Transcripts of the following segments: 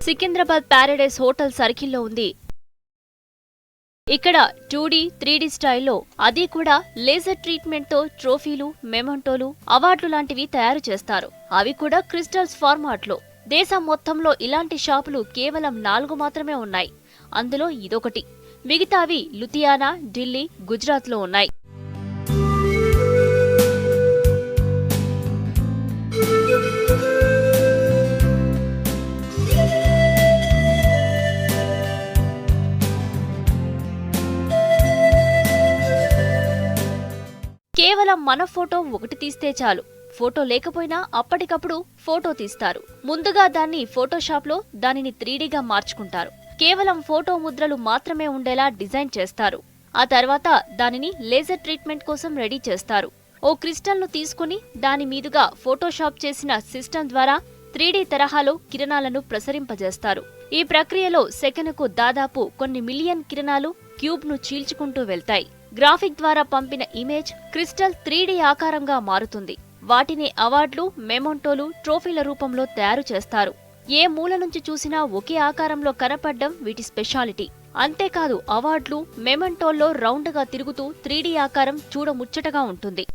Secunderabad Paradise hotel సర్కిల్లో ఉంది. ఇక్కడ 2D, 3D స్టైల్లో, అది కూడా లేజర్ ట్రీట్మెంట్తో ట్రోఫీలు, మెమంటోలు, అవార్డులు లాంటివి తయారు చేస్తారు. అవి కూడా క్రిస్టల్స్ ఫార్మాట్లో. దేశం మొత్తంలో ఇలాంటి షాపులు కేవలం 4 మాత్రమే ఉన్నాయి. అందులో ఇదొకటి. మిగతావి లుధియానా, ఢిల్లీ, గుజరాత్లో ఉన్నాయి. కేవలం మన ఫోటో ఒకటి తీస్తే చాలు. ఫోటో లేకపోయినా అప్పటికప్పుడు ఫోటో తీస్తారు. ముందుగా దాన్ని ఫోటోషాప్లో దానిని 3Dగా మార్చుకుంటారు. కేవలం ఫోటో ముద్రలు మాత్రమే ఉండేలా డిజైన్ చేస్తారు. ఆ తర్వాత దానిని లేజర్ ట్రీట్మెంట్ కోసం రెడీ చేస్తారు. ఓ క్రిస్టల్ను తీసుకుని దాని మీదుగా ఫోటోషాప్ చేసిన సిస్టమ్ ద్వారా 3D తరహాలో కిరణాలను ప్రసరింపజేస్తారు. ఈ ప్రక్రియలో సెకనుకు దాదాపు కొన్ని మిలియన్ కిరణాలు క్యూబ్ను చీల్చుకుంటూ వెళ్తాయి. గ్రాఫిక్ ద్వారా పంపిన ఇమేజ్ క్రిస్టల్ 3D ఆకారంగా మారుతుంది. వాటిని అవార్డులు, మెమంటోలు, ట్రోఫీల రూపంలో తయారు చేస్తారు. ఏ మూల నుంచి చూసినా ఒకే ఆకారంలో కనపడ్డం వీటి స్పెషాలిటీ. అంతేకాదు అవార్డులు, మెమంటోల్లో రౌండ్గా తిరుగుతూ 3D ఆకారం చూడముచ్చటగా ఉంటుంది.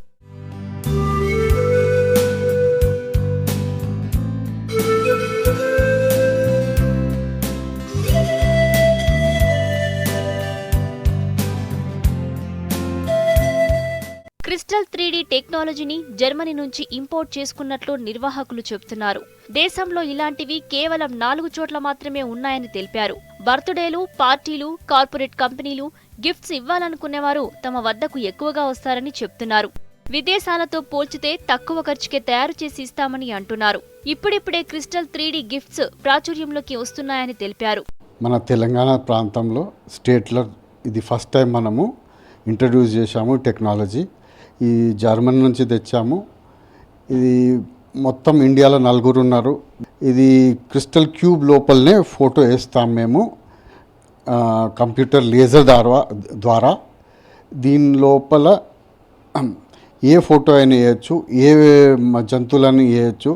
క్రిస్టల్ 3D టెక్నాలజీని జర్మనీ నుంచి ఇంపోర్ట్ చేసుకున్నట్లు నిర్వాహకులు చెబుతున్నారు. దేశంలో ఇలాంటివి కేవలం 4 చోట్ల మాత్రమే ఉన్నాయని తెలిపారు. బర్త్డేలు, పార్టీలు, కార్పొరేట్ కంపెనీలు, గిఫ్ట్స్ ఇవ్వాలనుకునేవారు తమ వద్దకు ఎక్కువగా వస్తారని చెప్తున్నారు. విదేశాలతో పోల్చితే తక్కువ ఖర్చుకే తయారు చేసి ఇస్తామని అంటున్నారు. ఇప్పుడిప్పుడే క్రిస్టల్ 3D గిఫ్ట్స్ ప్రాచుర్యంలోకి వస్తున్నాయని తెలిపారు. మన తెలంగాణ ప్రాంతంలో స్టేట్లో ఇది ఫస్ట్ టైం మనము ఇంట్రడ్యూస్ చేశాము టెక్నాలజీ. ఈ జర్మనీ నుంచి తెచ్చాము. ఇది మొత్తం ఇండియాలో 4 ఉన్నారు. ఇది క్రిస్టల్ క్యూబ్ లోపలనే ఫోటో వేస్తాం మేము కంప్యూటర్ లేజర్ ద్వారా. దీని లోపల ఏ ఫోటో అయినా వేయచ్చు, ఏ జంతువులను వేయచ్చు,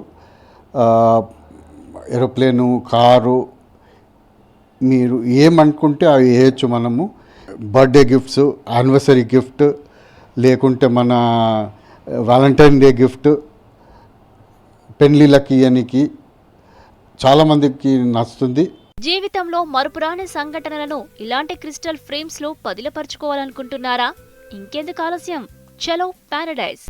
ఏరోప్లేను, కారు, మీరు ఏమనుకుంటే అవి వేయచ్చు. మనము బర్త్డే గిఫ్ట్స్, యానివర్సరీ గిఫ్ట్, లేకుంటే మన వ్యాలంటైన్ డే గిఫ్ట్, పెళ్లిళ్ళకి ఇయనికి చాలామందికి నచ్చుతుంది. జీవితంలో మరుపురాని సంఘటనలను ఇలాంటి క్రిస్టల్ ఫ్రేమ్స్లో పదిలపరుచుకోవాలనుకుంటున్నారా? ఇంకెందుకు ఆలస్యం, చలో ప్యారడైజ్.